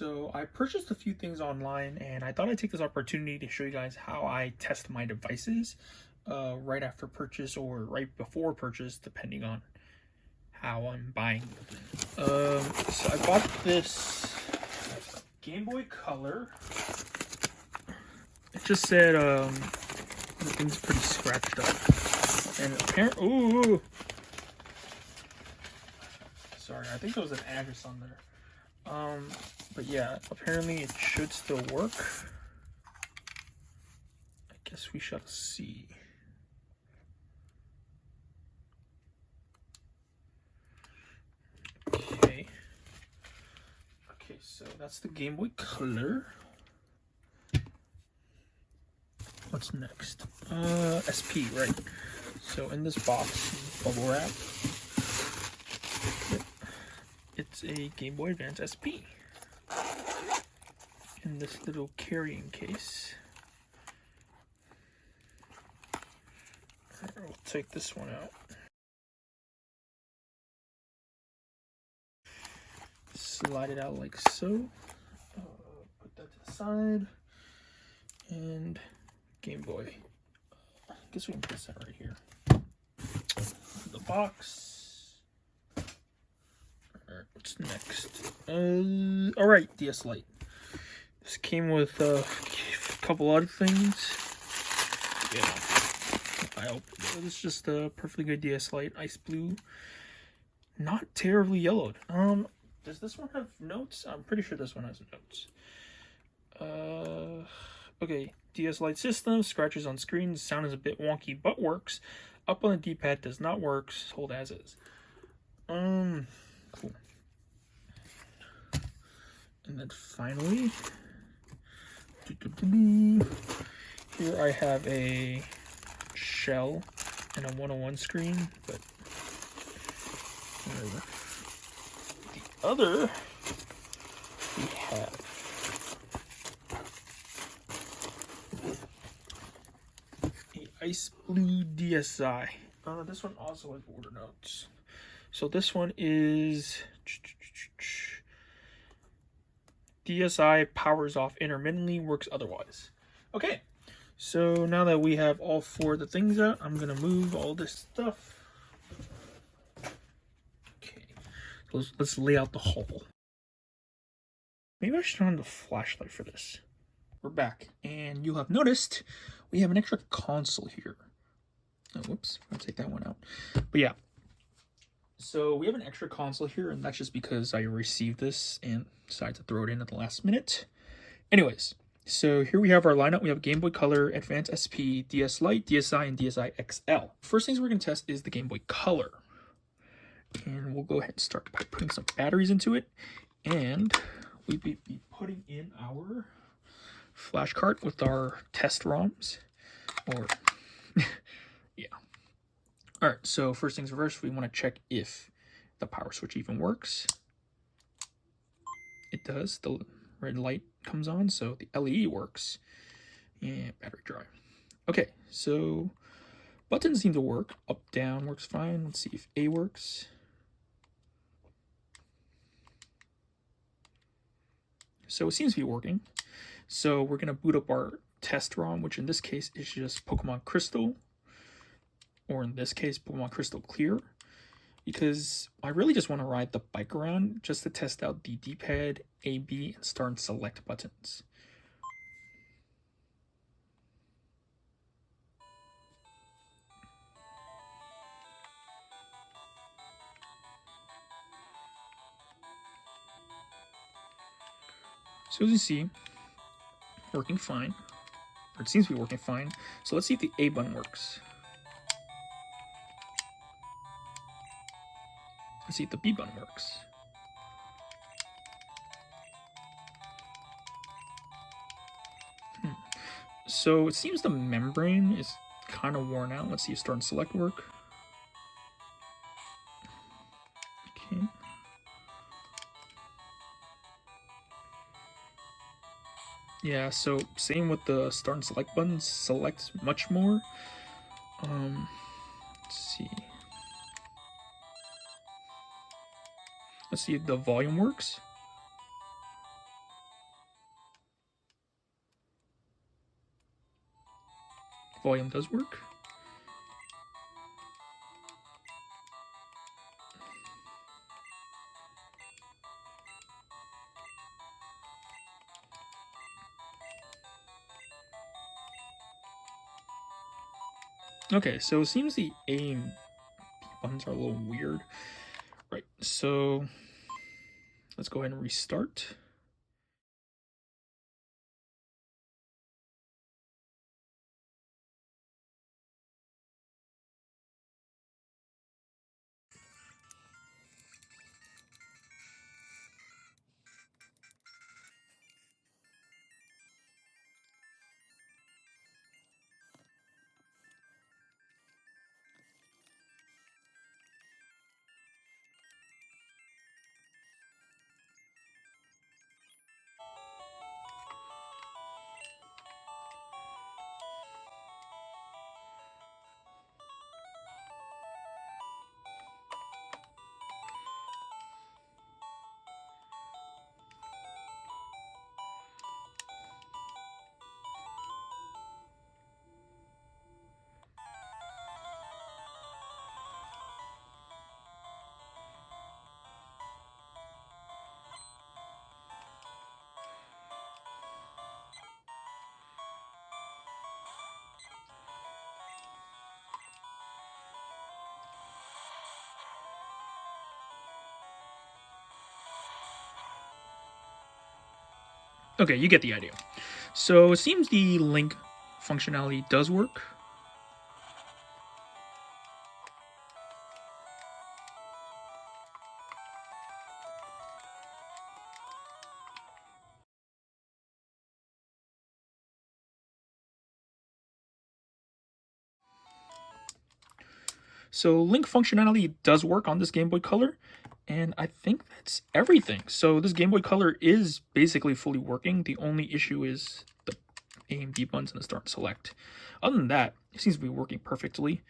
So I purchased a few things online, and I thought I'd take this opportunity to show you guys how I test my devices right after purchase or right before purchase, depending on how I'm buying. So I bought this Game Boy Color. It just said the thing's pretty scratched up, and apparently, ooh, sorry, I think there was an address on there. But yeah, apparently it should still work. I guess we shall see. Okay, so that's the Game Boy Color. What's next? SP, right? So in this box, bubble wrap, it's a Game Boy Advance SP in this little carrying case. We'll take this one out. Slide it out like so. Put that to the side. And Game Boy. I guess we can put that right here. The box. Alright, what's next? Alright, DS Lite. This came with a couple other things. Yeah, I opened it. It's just a perfectly good DS Lite, ice blue. Not terribly yellowed. Does this one have notes? I'm pretty sure this one has notes. Okay, DS Lite system, scratches on screen, sound is a bit wonky but works. Up on the D-pad does not work, hold as is. Cool. And then finally, here I have a shell and a 101 screen, but whatever. The other, we have a ice blue DSi. This one also has order notes. So this one is DSi powers off intermittently, works otherwise. Okay, so now that we have all four of the things out, I'm gonna move all this stuff. Okay, so let's lay out the hole. Maybe I should turn on the flashlight for this. We're back, and you'll have noticed we have an extra console here. Oh, whoops, I'll take that one out. But yeah, so we have an extra console here, and that's just because I received this and decided to throw it in at the last minute. Anyways, so here we have our lineup. We have Game Boy Color, Advance SP, DS Lite, DSi, and DSi XL. First things we're going to test is the Game Boy Color. And we'll go ahead and start by putting some batteries into it. And we'll be putting in our flash cart with our test ROMs. Or, yeah. Alright, so first things first, we want to check if the power switch even works. It does. The red light comes on, so the LED works. And battery dry. Okay, so buttons seem to work. Up, down works fine. Let's see if A works. So it seems to be working. So we're going to boot up our test ROM, which in this case is just Pokemon Crystal. Or in this case, Pokemon Crystal Clear. Because I really just want to ride the bike around just to test out the D-pad, A, B, and start and select buttons. So as you see, working fine. Or it seems to be working fine. So let's see if the A button works. Let's see if the B button works. So it seems the membrane is kind of worn out. Let's see if start and select work. Okay. Yeah, so same with the start and select buttons. Select much more. Let's see. Let's see if the volume works. volume does work. Okay, so it seems the A and B buttons are a little weird. Right, so let's go ahead and restart. Okay, you get the idea. So it seems the link functionality does work. So link functionality does work on this Game Boy Color, and I think that's everything. So this Game Boy Color is basically fully working. The only issue is the A and B buttons and the start and select. Other than that, it seems to be working perfectly.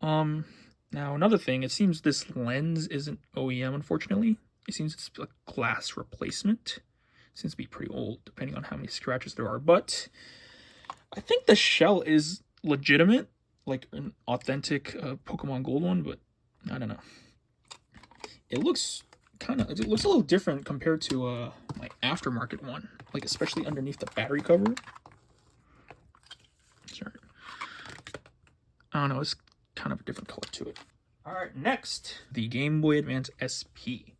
Now another thing, it seems this lens isn't OEM, unfortunately. It seems it's a glass replacement. It seems to be pretty old, depending on how many scratches there are. But I think the shell is legitimate, like an authentic Pokemon Gold one, but I don't know. It looks a little different compared to my aftermarket one, like especially underneath the battery cover. Sorry. I don't know, it's kind of a different color to it. All right, next, the Game Boy Advance SP.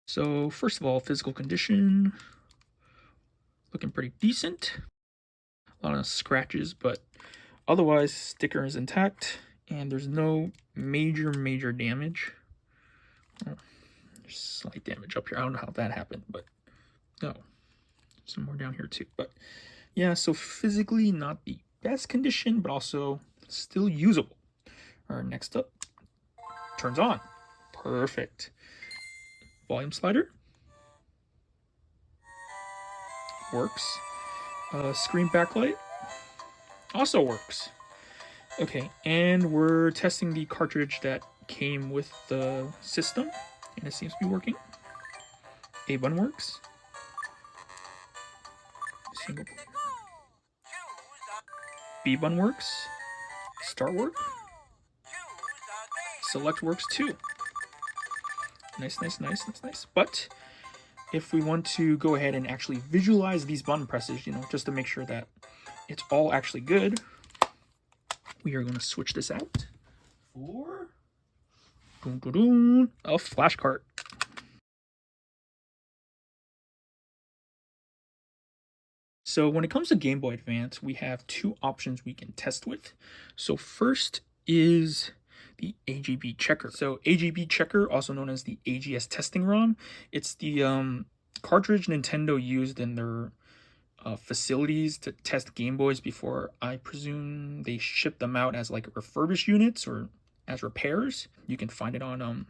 So first of all, physical condition, looking pretty decent. A lot of scratches, but otherwise, sticker is intact, and there's no major damage. Oh, there's slight damage up here. I don't know how that happened, but no. Some more down here too. But yeah, so physically not the best condition, but also still usable. All right, next up, turns on. Perfect. Volume slider. Works. Screen backlight. Also works. Okay, and we're testing the cartridge that came with the system, and it seems to be working. A button works. Single. B button works. Start work. Select works too. Nice. But if we want to go ahead and actually visualize these button presses, just to make sure that it's all actually good, we are going to switch this out for a flash cart. So when it comes to Game Boy Advance, we have two options we can test with. So first is the AGB checker. So AGB checker, also known as the AGS Testing ROM, it's the cartridge Nintendo used in their facilities to test Game Boys before, I presume, they ship them out as like refurbished units or as repairs. You can find it on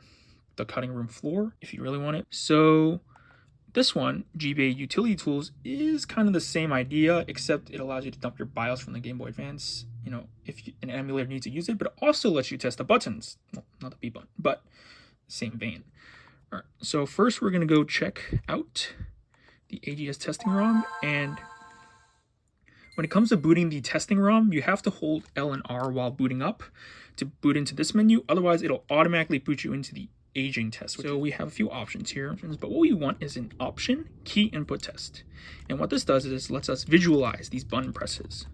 the cutting room floor if you really want it. So this one, GBA Utility Tools, is kind of the same idea, except it allows you to dump your BIOS from the Game Boy Advance, if an emulator needs to use it, but it also lets you test the buttons. Well, not the B button, but same vein. All right, so first we're going to go check out the AGS Testing ROM, and When it comes to booting the testing ROM, you have to hold L and R while booting up to boot into this menu. Otherwise, it'll automatically boot you into the aging test. So we have a few options here, but what we want is an option key input test. And what this does is lets us visualize these button presses.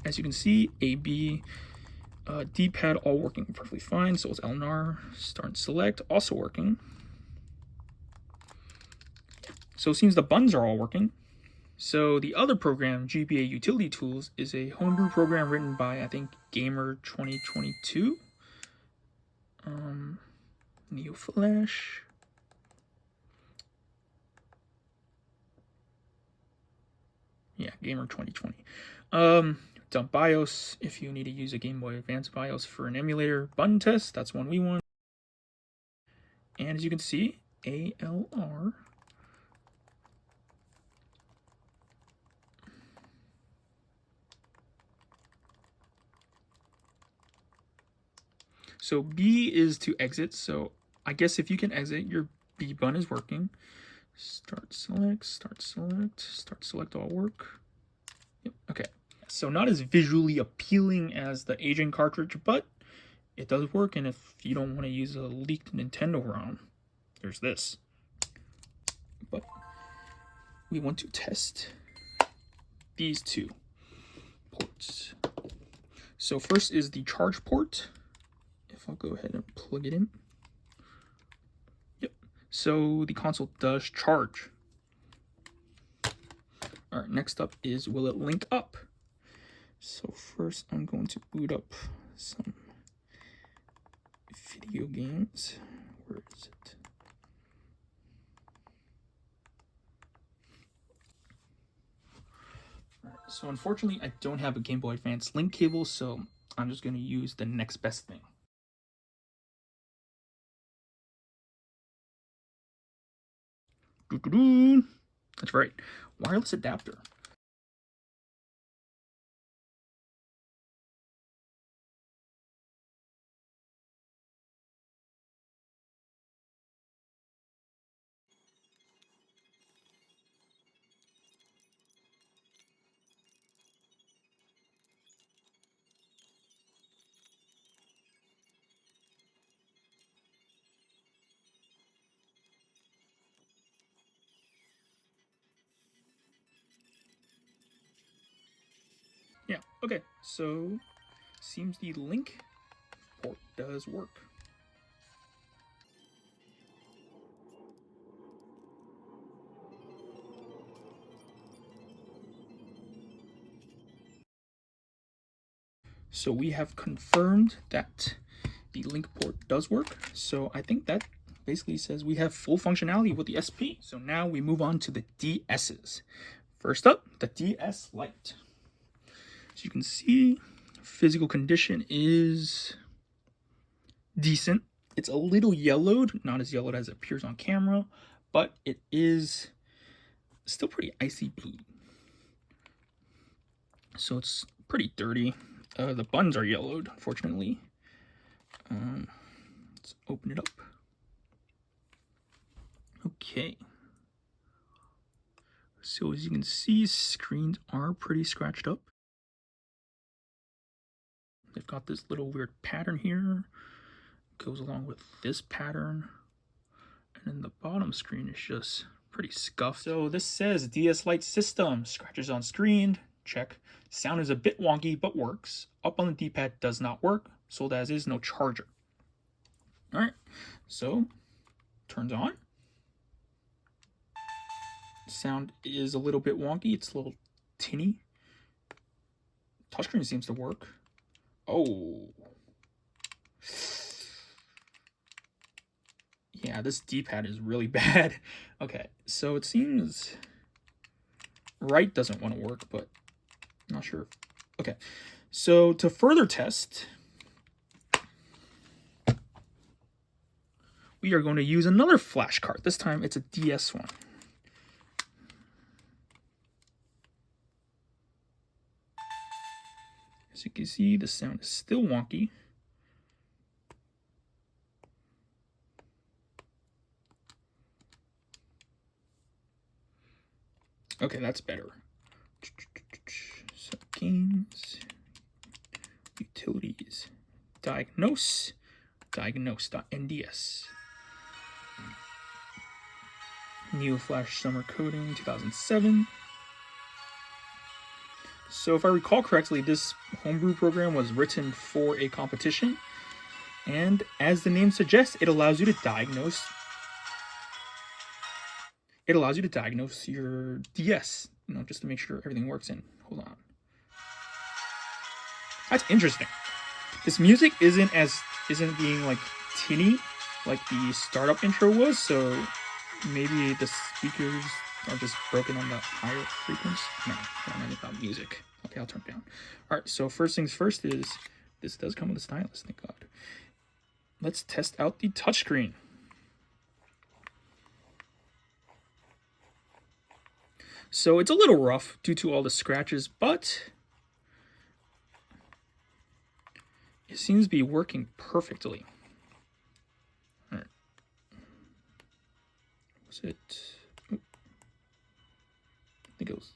As you can see, A, B, D-pad all working perfectly fine. So it's L and R, start and select, also working. So it seems the buttons are all working. So the other program, GBA Utility Tools, is a homebrew program written by, I think, Gamer 2022. Neo Flash. Yeah, Gamer 2020. Dump BIOS if you need to use a Game Boy Advance BIOS for an emulator. Button test, that's one we want. And as you can see, ALR. So B is to exit. So I guess if you can exit, your B button is working. Start select, start select, start select all work. Yep, okay. So not as visually appealing as the aging cartridge, but it does work. And if you don't want to use a leaked Nintendo ROM, there's this. But we want to test these two ports. So first is the charge port. If I'll go ahead and plug it in. Yep. So the console does charge. All right, next up is, will it link up? So first I'm going to boot up some video games. Where is it? All right, so unfortunately I don't have a Game Boy Advance link cable, so I'm just going to use the next best thing. That's right, wireless adapter. Yeah, okay, so seems the link port does work. So we have confirmed that the link port does work. So I think that basically says we have full functionality with the SP. So now we move on to the DSs. First up, the DS Lite. As you can see, physical condition is decent. It's a little yellowed, not as yellowed as it appears on camera, but it is still pretty icy blue. So it's pretty dirty. The buttons are yellowed, unfortunately. Let's open it up. Okay. So as you can see, screens are pretty scratched up. They've got this little weird pattern here. Goes along with this pattern. And then the bottom screen is just pretty scuffed. So this says DS Lite system. Scratches on screen. Check. Sound is a bit wonky, but works. Up on the D-pad does not work. Sold as is, no charger. Alright. So, turns on. Sound is a little bit wonky. It's a little tinny. Touchscreen seems to work. Oh. Yeah, this D-pad is really bad. Okay, so it seems right doesn't want to work, but I'm not sure. Okay, so to further test, we are going to use another flash card. This time it's a DS one. As you can see, the sound is still wonky. Okay, that's better. So games, utilities, DiagNoSe, DiagNoSe.nds. New Flash Summer Coding 2007. So if I recall correctly, this homebrew program was written for a competition, and as the name suggests, it allows you to diagnose your DS, just to make sure everything works in. Hold on. That's interesting. This music isn't being like tinny like the startup intro was, so maybe the speakers are just broken on the higher frequency. No, I don't know about music. Okay, I'll turn it down. All right, so first things first is this does come with a stylus, thank God. Let's test out the touchscreen. So it's a little rough due to all the scratches, but it seems to be working perfectly. All right. Was it? Oh. I think it was.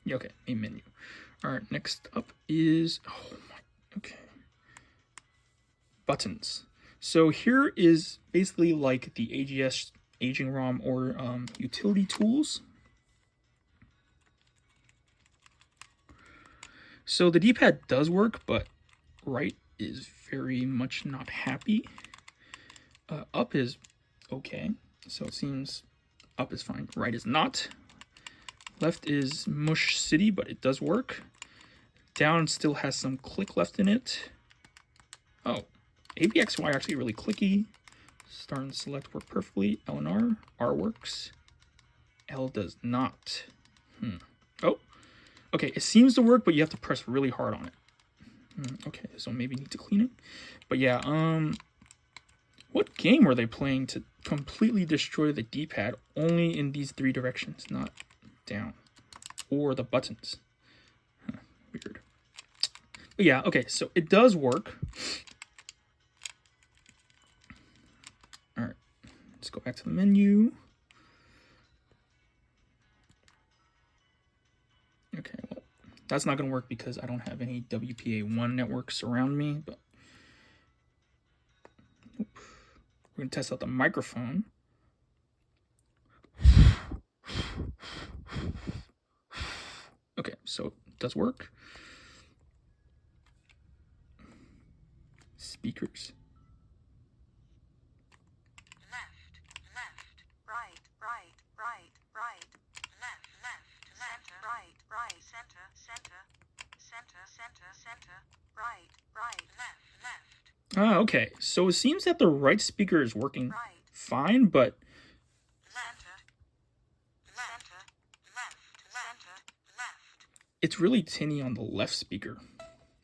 Yeah, okay, a menu. All right, next up is, okay. Buttons. So here is basically like the AGS Aging ROM or Utility Tools. So the D-pad does work, but right is very much not happy. Up is okay, so it seems up is fine. Right is not. Left is mush city, but it does work. Down still has some click left in it. Oh, ABXY actually really clicky. Start and select work perfectly. L and R. R works. L does not. Oh, okay. It seems to work, but you have to press really hard on it. Okay, so maybe need to clean it. But yeah, what game were they playing to completely destroy the D-pad only in these three directions, not down or the buttons? Weird. But yeah, okay, so it does work. All right, let's go back to the menu. Okay, well, that's not going to work because I don't have any WPA1 networks around me, but nope. We're going to test out the microphone. Okay, so it does work. Speakers. Left, right, left, center, right, center, right, left. Ah, okay. So it seems that the right speaker is working fine, but it's really tinny on the left speaker.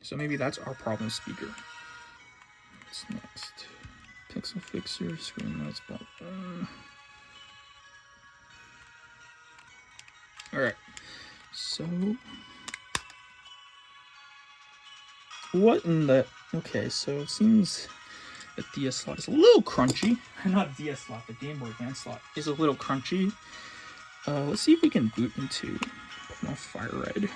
So maybe that's our problem speaker. What's next? Pixel fixer, screen lights, blah, blah. Alright. So what in the... Okay, so it seems the DS slot is a little crunchy. Not DS slot, the Game Boy Advance slot is a little crunchy. Let's see if we can boot into Fire Red.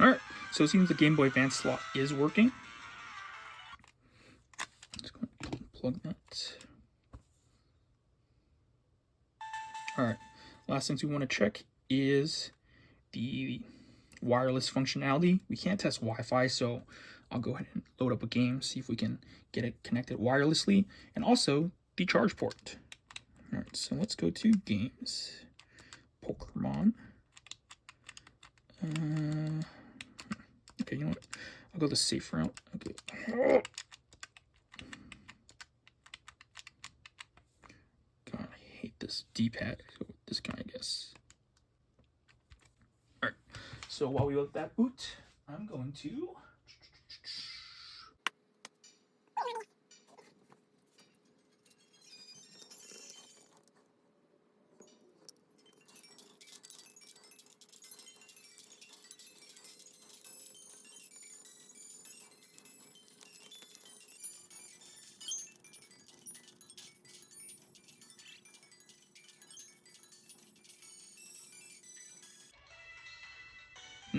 Alright, so it seems the Game Boy Advance slot is working. Let's go ahead and plug that. Alright, last things we want to check is the wireless functionality. We can't test Wi-Fi, so I'll go ahead and load up a game, see if we can get it connected wirelessly, and also the charge port. Alright, so let's go to games. Pokemon. Okay, you know what? I'll go the safe route. Okay. God, I hate this D-pad. So this guy, I guess. Alright, so while we let that boot, I'm going to...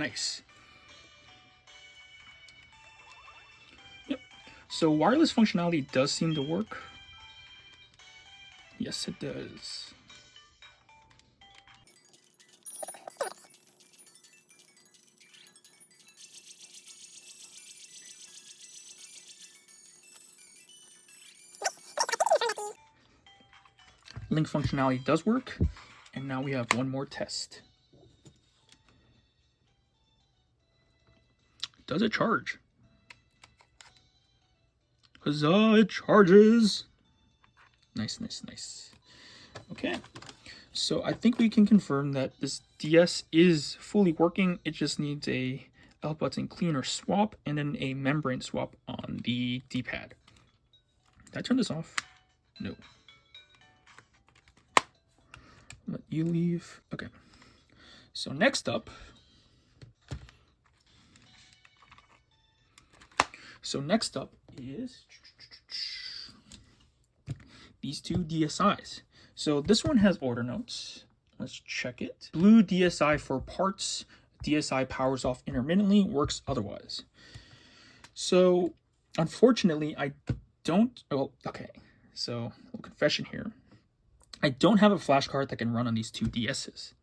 Nice. Yep. So wireless functionality does seem to work. Yes, it does. Link functionality does work. And now we have one more test. Does it charge? Huzzah, it charges! Nice, nice, nice. Okay, so I think we can confirm that this DS is fully working. It just needs a L button cleaner swap and then a membrane swap on the D-pad. Did I turn this off? No. Let you leave. Okay. So next up. Is these two DSIs. So this one has order notes. Let's check it. Blue DSi for parts. DSi powers off intermittently, works otherwise. So unfortunately, I don't. Well, okay. So a little confession here. I don't have a flash card that can run on these two DSs.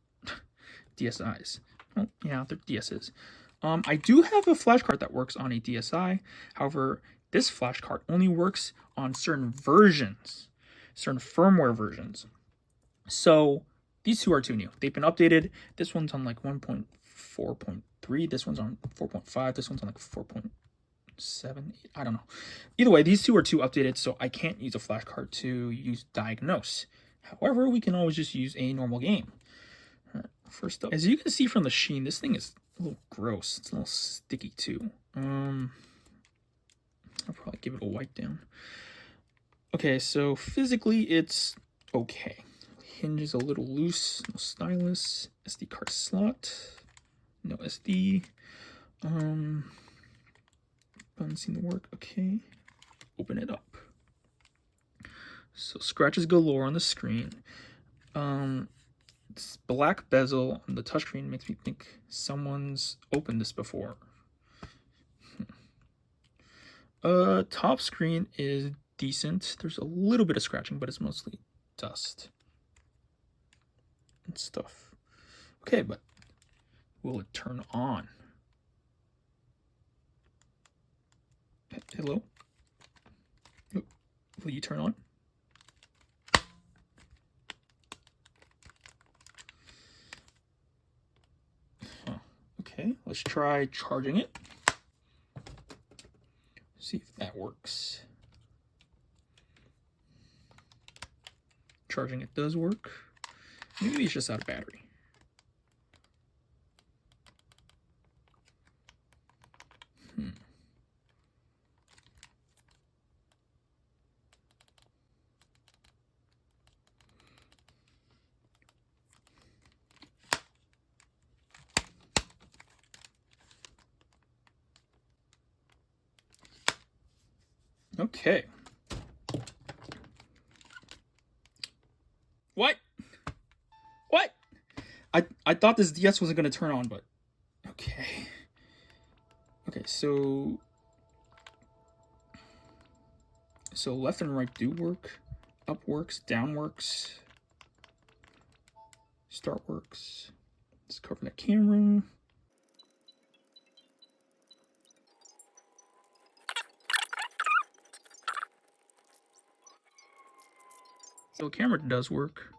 DSIs. Well, yeah, they're DSs. I do have a flash card that works on a DSi. However, this flash card only works on certain versions, certain firmware versions. So these two are too new. They've been updated. This one's on like 1.4.3. This one's on 4.5. This one's on like 4.7. I don't know. Either way, these two are too updated, so I can't use a flash card to use DiagNoSe. However, we can always just use a normal game. All right, first up, as you can see from the sheen, this thing is a little gross. It's a little sticky too. I'll probably give it a wipe down. Okay, so physically it's okay. Hinge is a little loose. No stylus. SD card slot. No SD. Button seem to work. Okay. Open it up. So scratches galore on the screen. This black bezel on the touchscreen makes me think someone's opened this before. Top screen is decent. There's a little bit of scratching, but it's mostly dust and stuff. Okay, but will it turn on? Hello? Will you turn on? Okay, let's try charging it. See if that works. Charging it does work. Maybe it's just out of battery. Okay. What? What? I thought this DS wasn't going to turn on, but okay. Okay, so left and right do work. Up works, down works. Start works. Let's cover that camera. So camera does work.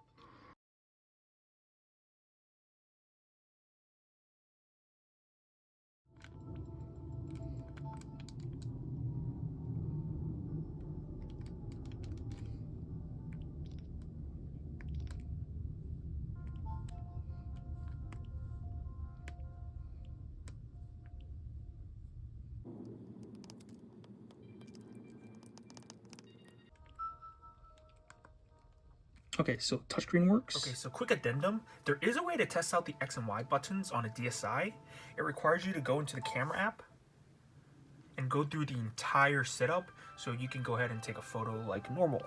Okay, so touchscreen works. Okay, so quick addendum. There is a way to test out the X and Y buttons on a DSi. It requires you to go into the camera app and go through the entire setup so you can go ahead and take a photo like normal.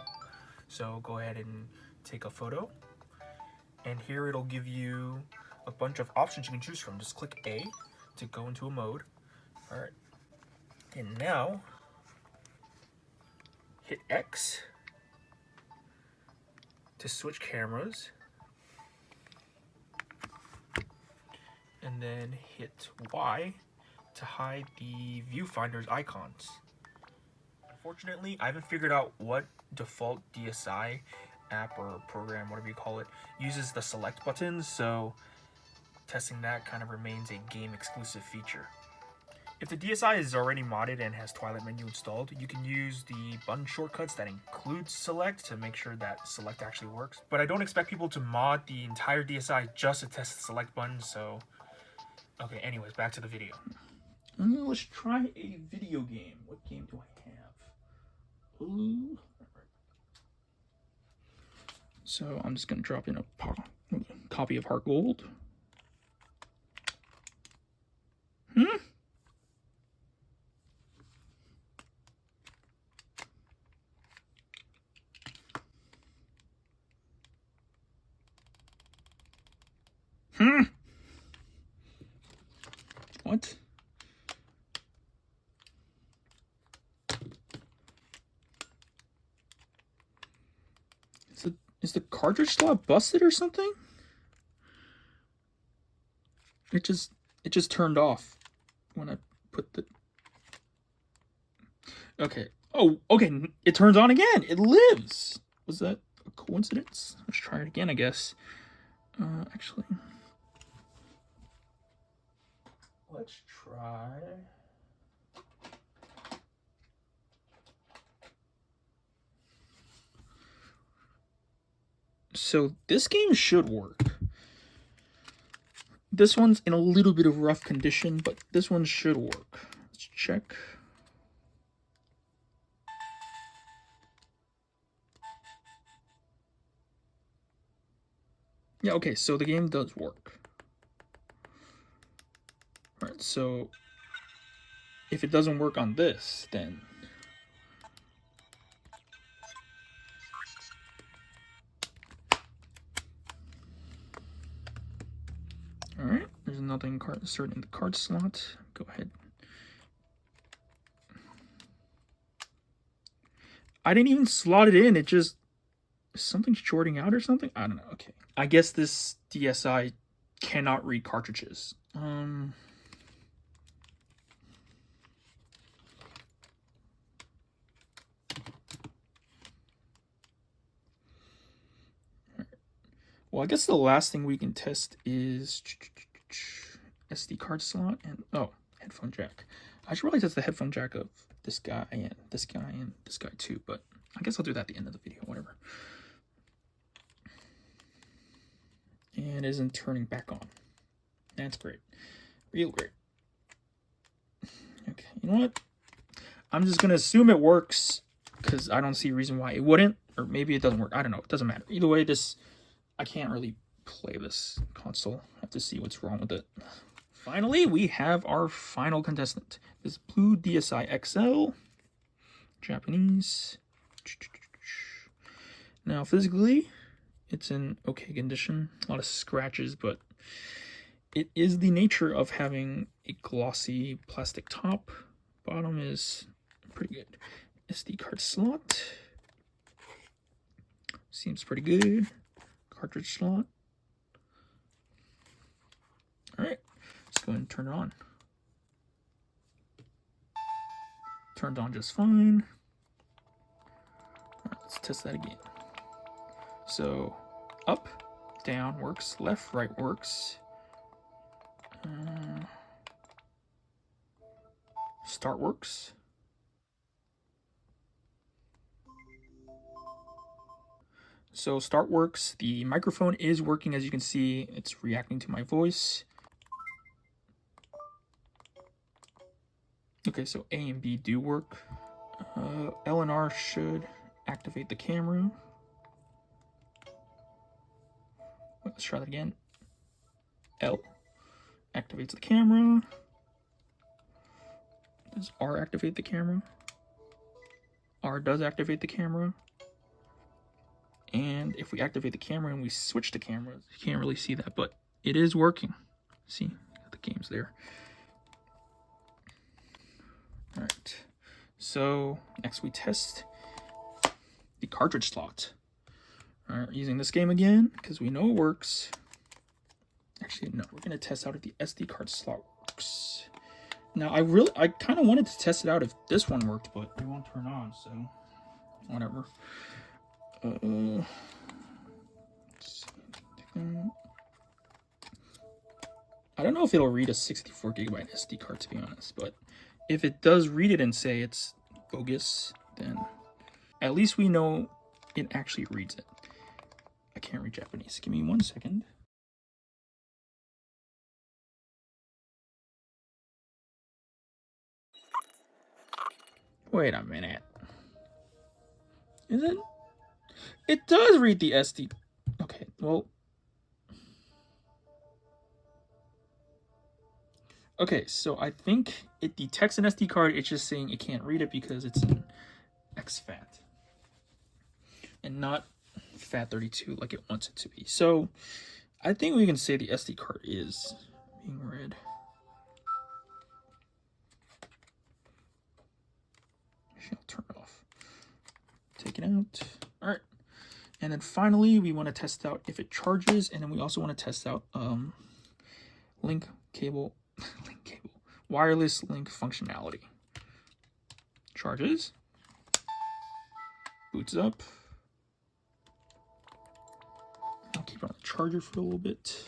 So go ahead and take a photo. And here it'll give you a bunch of options you can choose from. Just click A to go into a mode. All right. And now, hit X to switch cameras. And then hit Y to hide the viewfinder's icons. Unfortunately, I haven't figured out what default DSi app or program, whatever you call it, uses the select buttons, so testing that kind of remains a game exclusive feature. If the DSi is already modded and has Twilight Menu installed, you can use the button shortcuts that include select to make sure that select actually works. But I don't expect people to mod the entire DSi just to test the select button, so... Okay, anyways, back to the video. Let's try a video game. What game do I have? Ooh. So I'm just going to drop in a copy of Heart Gold. What? Is the cartridge slot busted or something? It just turned off when I put the... Okay. Oh, okay. It turns on again. It lives. Was that a coincidence? Let's try it again, I guess. Actually... Let's try... So this game should work. This one's in a little bit of rough condition, but this one should work. Let's check. Yeah, okay, so the game does work. Alright, so if it doesn't work on this, then... Alright, there's nothing inserted in the card slot. Go ahead. I didn't even slot it in, it just... Is something shorting out or something? I don't know, okay. I guess this DSi cannot read cartridges. Well, I guess the last thing we can test is SD card slot and, oh, headphone jack. I should probably test the headphone jack of this guy and this guy and this guy too, but I guess I'll do that at the end of the video, whatever. And it isn't turning back on. That's great. Real great. Okay, you know what? I'm just going to assume it works because I don't see a reason why it wouldn't, or maybe it doesn't work. I don't know. It doesn't matter. Either way, I can't really play this console. I have to see what's wrong with it. Finally, we have our final contestant. This blue DSi XL. Japanese. Now, physically, it's in okay condition. A lot of scratches, but it is the nature of having a glossy plastic top. Bottom is pretty good. SD card slot. Seems pretty good. Cartridge slot. Alright, let's go ahead and turn it on. Turned on just fine. Alright, let's test that again. So, up, down works, left, right works. Start works. So start works, the microphone is working, as you can see, it's reacting to my voice. Okay, so A and B do work. L and R should activate the camera. Let's try that again. L activates the camera. Does R activate the camera? R does activate the camera. And if we activate the camera and we switch the cameras, you can't really see that, but it is working. See, the game's there. So next we test the cartridge slot. All right, using this game again because we know it works. Actually, no, we're gonna test out if the SD card slot works. Now, I kind of wanted to test it out if this one worked, but it won't turn on, so whatever. I don't know if it'll read a 64 gigabyte SD card, to be honest, but if it does read it and say it's bogus, then at least we know it actually reads it. I can't read Japanese. Give me 1 second. Wait a minute. Is it? It does read the SD. Okay, well. Okay, so I think it detects an SD card. It's just saying it can't read it because it's an exFAT. And not FAT32 like it wants it to be. So I think we can say the SD card is being read. Actually, I'll turn it off. Take it out. All right. And then finally, we want to test out if it charges, and then we also want to test out wireless link functionality. Charges. Boots up. I'll keep it on the charger for a little bit.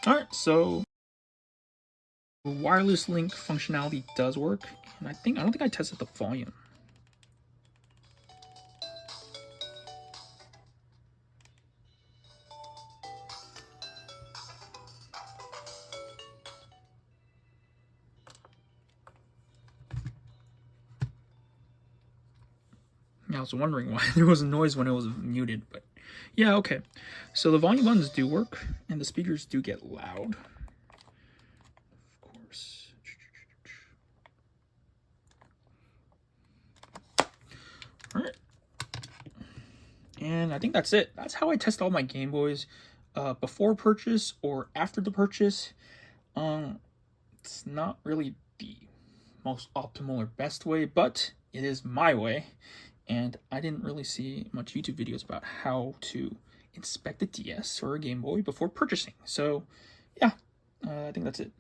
All right, so wireless link functionality does work, and I don't think I tested the volume. Yeah, I was wondering why there was a noise when it was muted, but yeah, okay. So the volume buttons do work, and the speakers do get loud. Of course. All right. And I think that's it. That's how I test all my Game Boys before purchase or after the purchase. It's not really the most optimal or best way, but it is my way. And I didn't really see much YouTube videos about how to inspect a DS or a Game Boy before purchasing. So, yeah, I think that's it.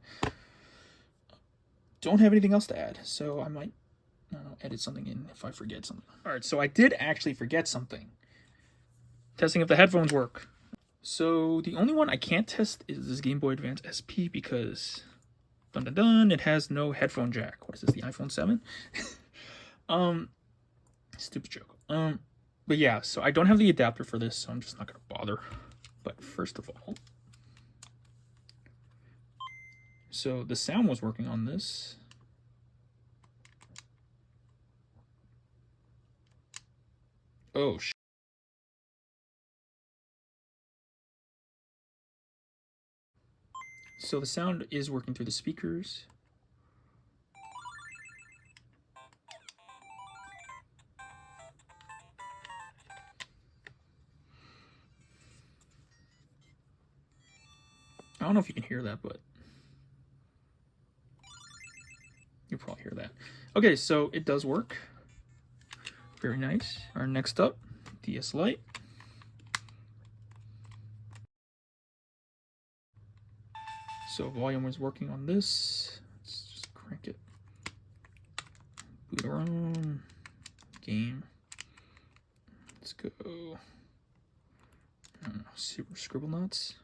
Don't have anything else to add, so I might, I don't know, edit something in if I forget something. All right, so I did actually forget something. Testing if the headphones work. So the only one I can't test is this Game Boy Advance SP because, dun dun dun, it has no headphone jack. What is this, the iPhone 7? Stupid joke. But yeah, so I don't have the adapter for this, so I'm just not gonna bother. But first of all, so the sound was working on this. Oh, so the sound is working through the speakers. I don't know if you can hear that, but you'll probably hear that. Okay, so it does work. Very nice. Our next up, DS Lite. So volume is working on this. Let's just crank it. Boot ROM. Game. Let's go. I don't know, super scribble knots.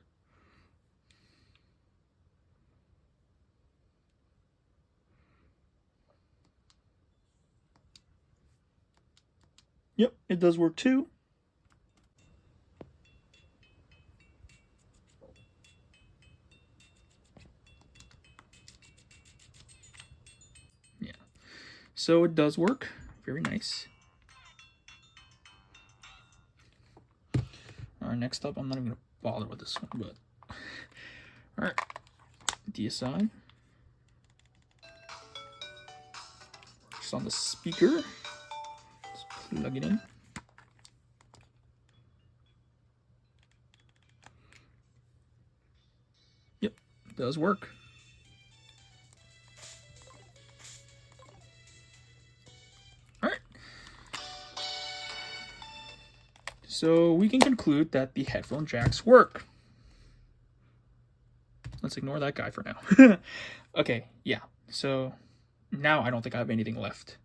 Yep, it does work too. So it does work. Very nice. Alright, next up, I'm not even going to bother with this one, but... Alright, DSi. Just on the speaker. Let's plug it in. Yep, does work. Alright. So we can conclude that the headphone jacks work. Let's ignore that guy for now. Okay, yeah. So now I don't think I have anything left